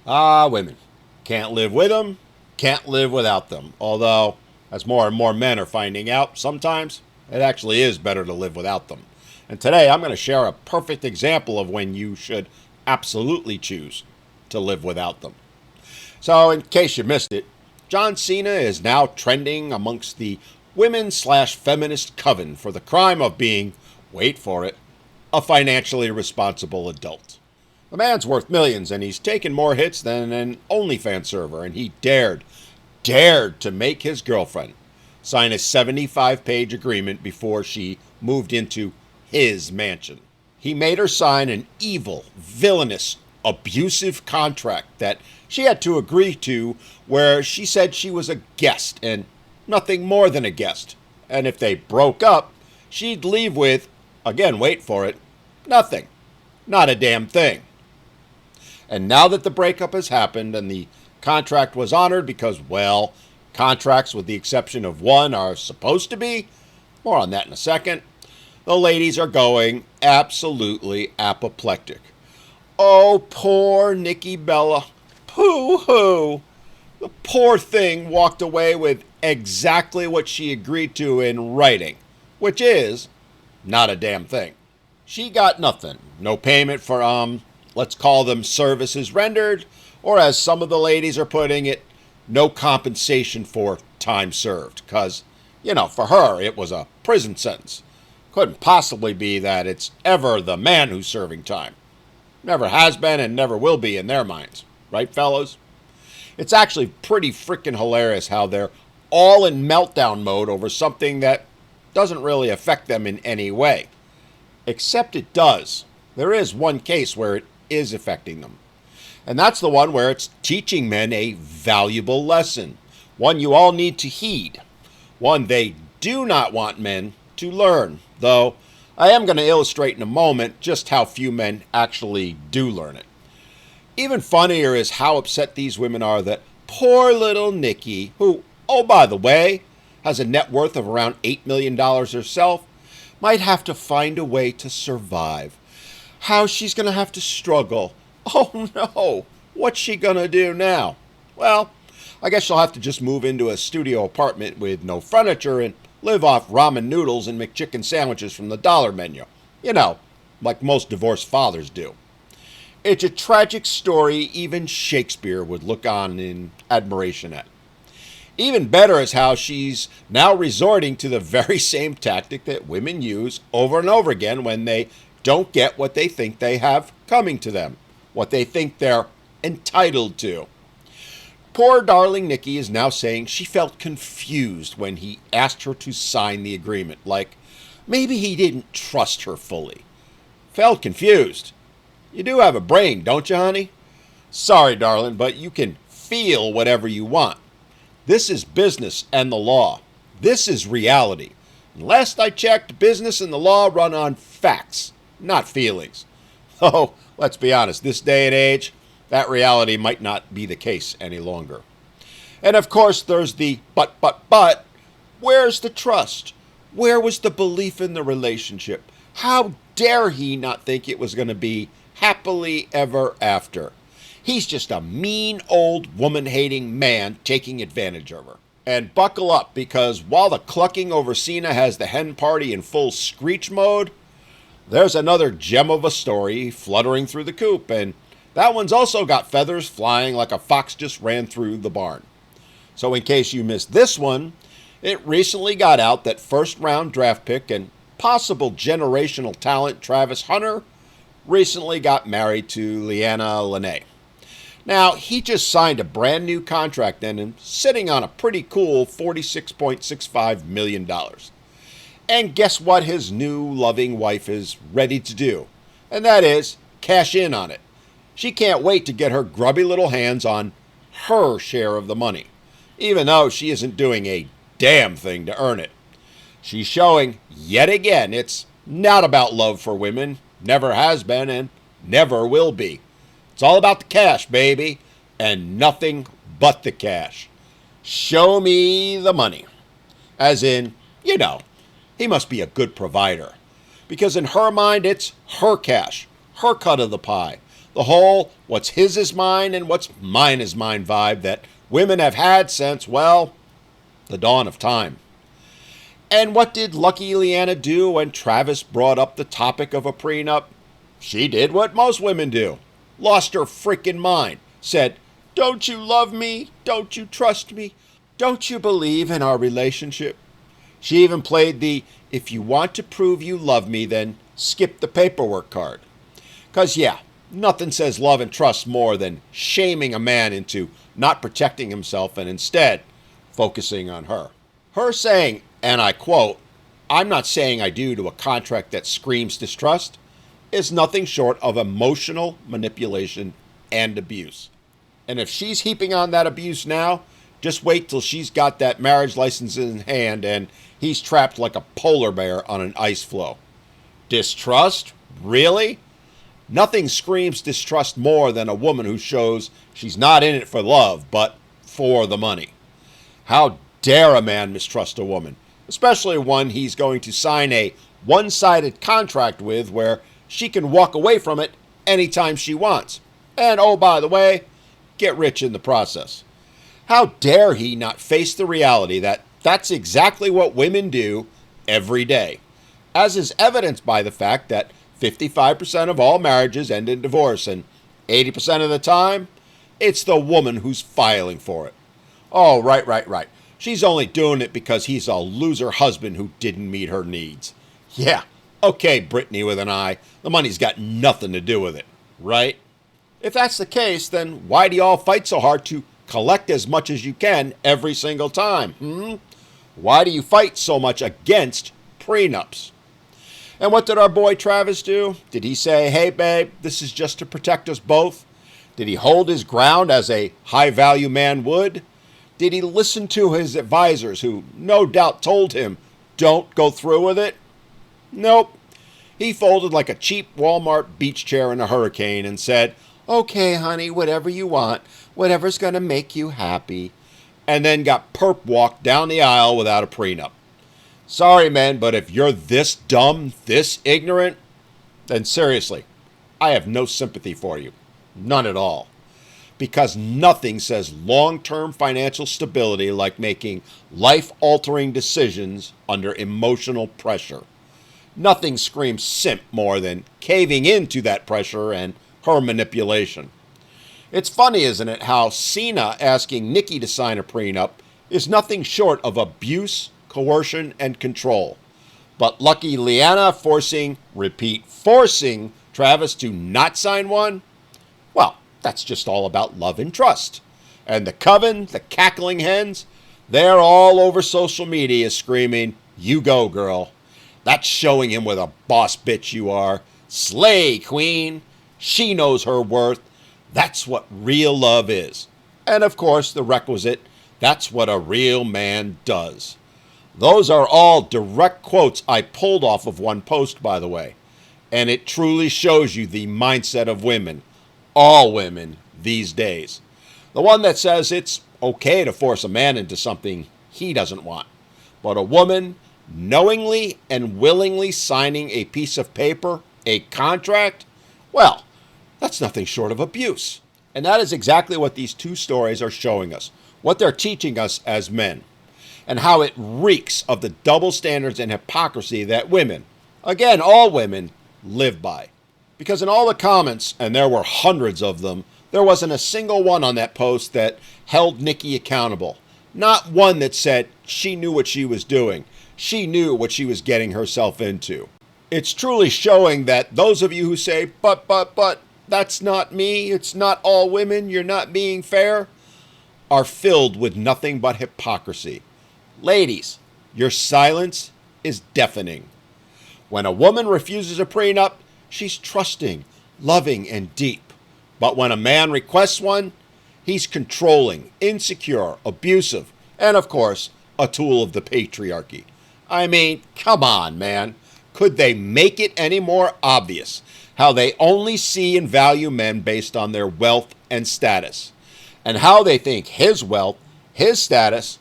Ah, women. Can't live with them, can't live without them. Although, as more and more men are finding out, sometimes it actually is better to live without them. And today I'm going to share a perfect example of when you should absolutely choose to live without them. So, in case you missed it, John Cena is now trending amongst the women slash feminist coven for the crime of being, wait for it, a financially responsible adult. The man's worth millions and he's taken more hits than an OnlyFans server, and he dared to make his girlfriend sign a 75-page agreement before she moved into his mansion. He made her sign an evil, villainous, abusive contract that she had to agree to, where she said she was a guest and nothing more than a guest. And if they broke up, she'd leave with, again, wait for it, nothing. Not a damn thing. And now that the breakup has happened and the contract was honored because, well, contracts with the exception of one are supposed to be, more on that in a second, the ladies are going absolutely apoplectic. Oh, poor Nikki Bella. Pooh-hoo. The poor thing walked away with exactly what she agreed to in writing, which is not a damn thing. She got nothing. No payment for, let's call them services rendered, or as some of the ladies are putting it, no compensation for time served. Because, for her, it was a prison sentence. Couldn't possibly be that it's ever the man who's serving time. Never has been and never will be in their minds. Right, fellows? It's actually pretty freaking hilarious how they're all in meltdown mode over something that doesn't really affect them in any way. Except it does. There is one case where it is affecting them. And that's the one where it's teaching men a valuable lesson. One you all need to heed. One they do not want men to learn. Though I am going to illustrate in a moment just how few men actually do learn it. Even funnier is how upset these women are that poor little Nikki, who, oh by the way, has a net worth of around $8 million herself, might have to find a way to survive. How she's going to have to struggle. Oh no, what's she going to do now? Well, I guess she'll have to just move into a studio apartment with no furniture and live off ramen noodles and McChicken sandwiches from the dollar menu. Like most divorced fathers do. It's a tragic story even Shakespeare would look on in admiration at. Even better is how she's now resorting to the very same tactic that women use over and over again when they don't get what they think they have coming to them, what they think they're entitled to. Poor darling Nikki is now saying she felt confused when he asked her to sign the agreement, like maybe he didn't trust her fully. Felt confused. You do have a brain, don't you, honey? Sorry, darling, but you can feel whatever you want. This is business and the law. This is reality. And last I checked, business and the law run on facts, not feelings. Oh, let's be honest, this day and age, that reality might not be the case any longer. And of course, there's the but. Where's the trust? Where was the belief in the relationship? How dare he not think it was going to be happily ever after? He's just a mean old woman-hating man taking advantage of her. And buckle up, because while the clucking over Cena has the hen party in full screech mode, there's another gem of a story fluttering through the coop, and that one's also got feathers flying like a fox just ran through the barn. So in case you missed this one, it recently got out that first-round draft pick and possible generational talent Travis Hunter recently got married to Leanna Lene. Now, he just signed a brand new contract and sitting on a pretty cool $46.65 million. And guess what his new loving wife is ready to do? And that is cash in on it. She can't wait to get her grubby little hands on her share of the money, even though she isn't doing a damn thing to earn it. She's showing, yet again, it's not about love for women, never has been and never will be. It's all about the cash, baby, and nothing but the cash. Show me the money. As in, he must be a good provider. Because in her mind, it's her cash, her cut of the pie. The whole what's his is mine and what's mine is mine vibe that women have had since, well, the dawn of time. And what did Lucky Leanna do when Travis brought up the topic of a prenup? She did what most women do. Lost her freaking mind. Said, "Don't you love me? Don't you trust me? Don't you believe in our relationship?" She even played the, "if you want to prove you love me, then skip the paperwork" card. Because, yeah, nothing says love and trust more than shaming a man into not protecting himself and instead focusing on her. Her saying, and I quote, "I'm not saying I do" to a contract that screams distrust, is nothing short of emotional manipulation and abuse. And if she's heaping on that abuse now, just wait till she's got that marriage license in hand and he's trapped like a polar bear on an ice floe. Distrust? Really? Nothing screams distrust more than a woman who shows she's not in it for love, but for the money. How dare a man mistrust a woman, especially one he's going to sign a one-sided contract with where she can walk away from it anytime she wants. And oh, by the way, get rich in the process. How dare he not face the reality that that's exactly what women do every day, as is evidenced by the fact that 55% of all marriages end in divorce, and 80% of the time, it's the woman who's filing for it. Oh, right. She's only doing it because he's a loser husband who didn't meet her needs. Yeah, okay, Brittany with an I, the money's got nothing to do with it, right? If that's the case, then why do you all fight so hard to collect as much as you can every single time? Why do you fight so much against prenups? And what did our boy Travis do? Did he say, "Hey, babe, this is just to protect us both"? Did he hold his ground as a high-value man would? Did he listen to his advisors who no doubt told him, "Don't go through with it"? Nope. He folded like a cheap Walmart beach chair in a hurricane and said, "Okay, honey, whatever you want, whatever's going to make you happy," and then got perp walked down the aisle without a prenup. Sorry, man, but if you're this dumb, this ignorant, then seriously, I have no sympathy for you. None at all. Because nothing says long-term financial stability like making life-altering decisions under emotional pressure. Nothing screams simp more than caving into that pressure and her manipulation. It's funny, isn't it, how Cena asking Nikki to sign a prenup is nothing short of abuse, coercion, and control. But Lucky Leanna forcing Travis to not sign one? Well, that's just all about love and trust. And the coven, the cackling hens, they're all over social media screaming, "You go, girl." That's showing him what a boss bitch you are. Slay, queen. She knows her worth. That's what real love is. And of course, the requisite, that's what a real man does. Those are all direct quotes I pulled off of one post, by the way. And it truly shows you the mindset of women, all women these days. The one that says it's okay to force a man into something he doesn't want. But a woman knowingly and willingly signing a piece of paper, a contract, well, that's nothing short of abuse. And that is exactly what these two stories are showing us, what they're teaching us as men, and how it reeks of the double standards and hypocrisy that women, again, all women, live by. Because in all the comments, and there were hundreds of them, there wasn't a single one on that post that held Nikki accountable. Not one that said she knew what she was doing. She knew what she was getting herself into. It's truly showing that those of you who say, but, that's not me, it's not all women, you're not being fair, are filled with nothing but hypocrisy. Ladies, your silence is deafening. When a woman refuses a prenup, she's trusting, loving, and deep. But when a man requests one, he's controlling, insecure, abusive, and of course, a tool of the patriarchy. I mean, come on, man. Could they make it any more obvious how they only see and value men based on their wealth and status, and how they think his wealth, his status,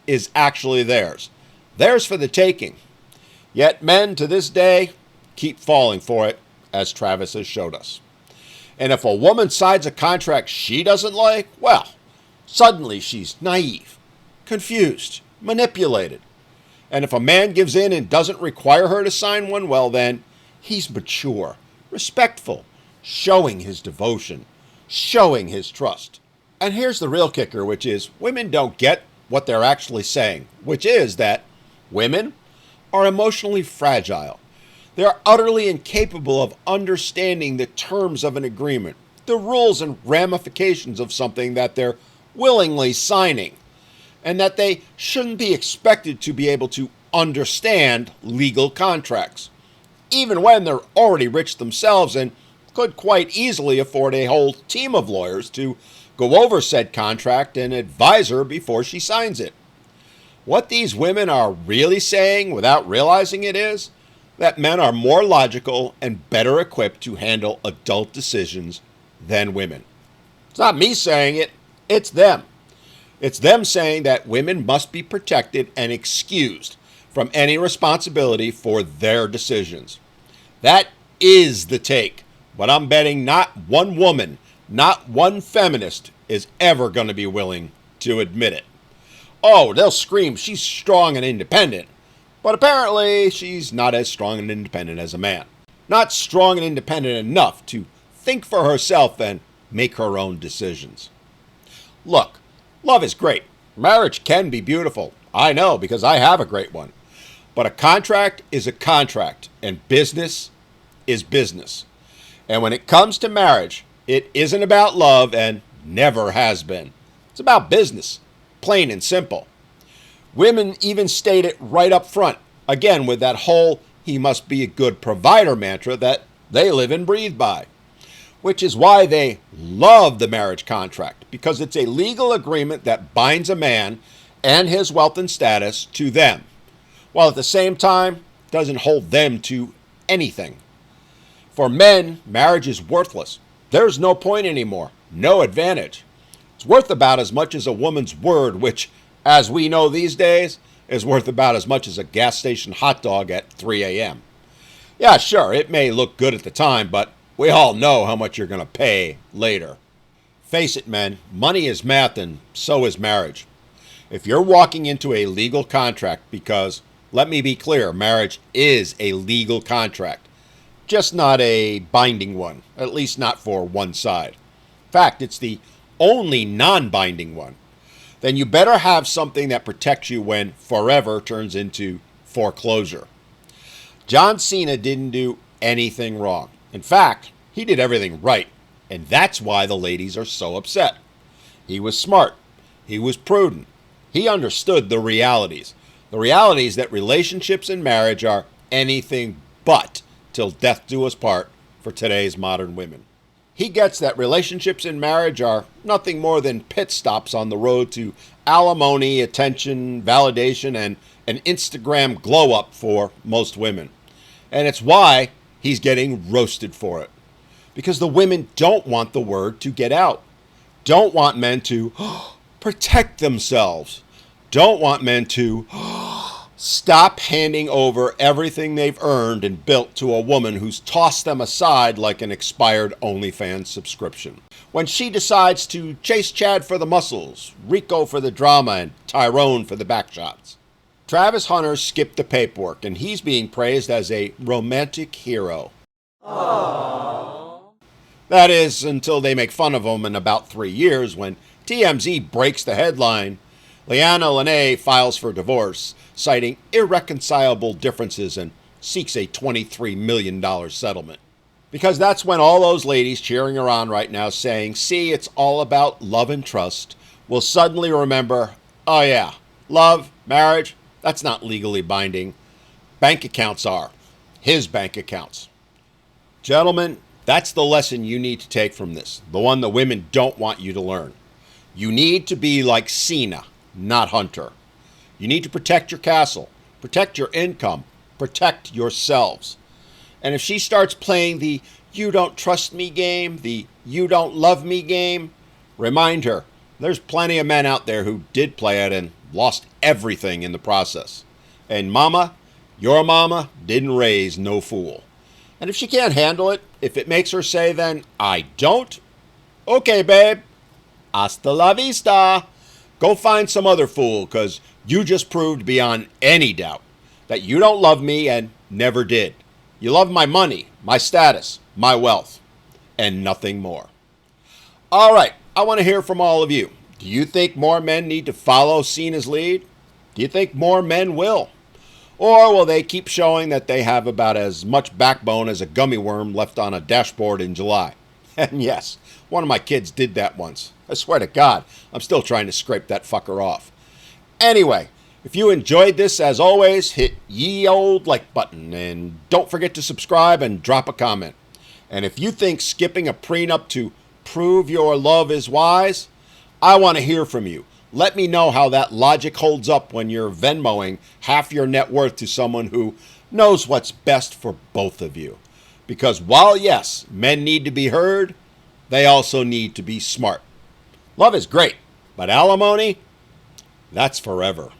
is actually theirs. Theirs for the taking. Yet men to this day keep falling for it, as Travis has showed us. And if a woman signs a contract she doesn't like, well, suddenly she's naive, confused, manipulated. And if a man gives in and doesn't require her to sign one, well then, he's mature, respectful, showing his devotion, showing his trust. And here's the real kicker, which is women don't get what they're actually saying, which is that women are emotionally fragile. They're utterly incapable of understanding the terms of an agreement, the rules and ramifications of something that they're willingly signing, and that they shouldn't be expected to be able to understand legal contracts, even when they're already rich themselves and could quite easily afford a whole team of lawyers to go over said contract and advise her before she signs it. What these women are really saying without realizing it is that men are more logical and better equipped to handle adult decisions than women. It's not me saying it, it's them. It's them saying that women must be protected and excused from any responsibility for their decisions. That is the take, but I'm betting not one woman, not one feminist is ever going to be willing to admit it. Oh, they'll scream she's strong and independent, but apparently she's not as strong and independent as a man. Not strong and independent enough to think for herself and make her own decisions. Look, love is great. Marriage can be beautiful. I know because I have a great one. But a contract is a contract, and business is business. And when it comes to marriage, it isn't about love and never has been. It's about business, plain and simple. Women even state it right up front, again with that whole he must be a good provider mantra that they live and breathe by. Which is why they love the marriage contract, because it's a legal agreement that binds a man and his wealth and status to them, while at the same time doesn't hold them to anything. For men, marriage is worthless. There's no point anymore, no advantage. It's worth about as much as a woman's word, which, as we know these days, is worth about as much as a gas station hot dog at 3 a.m. Yeah, sure, it may look good at the time, but we all know how much you're going to pay later. Face it, men, money is math and so is marriage. If you're walking into a legal contract, because, let me be clear, marriage is a legal contract, just not a binding one, at least not for one side. In fact, it's the only non-binding one. Then you better have something that protects you when forever turns into foreclosure. John Cena didn't do anything wrong. In fact, he did everything right, and that's why the ladies are so upset. He was smart. He was prudent. He understood the realities that relationships and marriage are anything but till death do us part for today's modern women. He gets that relationships and marriage are nothing more than pit stops on the road to alimony, attention, validation, and an Instagram glow up for most women. And it's why he's getting roasted for it. Because the women don't want the word to get out. Don't want men to protect themselves. Don't want men to stop handing over everything they've earned and built to a woman who's tossed them aside like an expired OnlyFans subscription. When she decides to chase Chad for the muscles, Rico for the drama, and Tyrone for the backshots. Travis Hunter skipped the paperwork, and he's being praised as a romantic hero. Aww. That is, until they make fun of him in about 3 years when TMZ breaks the headline, Leanna Lene files for divorce, citing irreconcilable differences and seeks a $23 million settlement. Because that's when all those ladies cheering her on right now saying, see, it's all about love and trust, will suddenly remember, oh yeah, love, marriage, that's not legally binding. Bank accounts are. His bank accounts. Gentlemen, that's the lesson you need to take from this, the one the women don't want you to learn. You need to be like Cena, not Hunter. You need to protect your castle, protect your income, protect yourselves. And if she starts playing the you don't trust me game, the you don't love me game, remind her there's plenty of men out there who did play it and lost everything in the process. And mama, your mama didn't raise no fool. And if she can't handle it, if it makes her say then, I don't, okay, babe, hasta la vista. Go find some other fool, because you just proved beyond any doubt that you don't love me and never did. You love my money, my status, my wealth, and nothing more. All right, I want to hear from all of you. Do you think more men need to follow Cena's lead? Do you think more men will? Or will they keep showing that they have about as much backbone as a gummy worm left on a dashboard in July? And yes, one of my kids did that once. I swear to God, I'm still trying to scrape that fucker off. Anyway, if you enjoyed this, as always, hit ye old like button. And don't forget to subscribe and drop a comment. And if you think skipping a prenup to prove your love is wise, I want to hear from you. Let me know how that logic holds up when you're Venmoing half your net worth to someone who knows what's best for both of you. Because while, yes, men need to be heard, they also need to be smart. Love is great, but alimony, that's forever.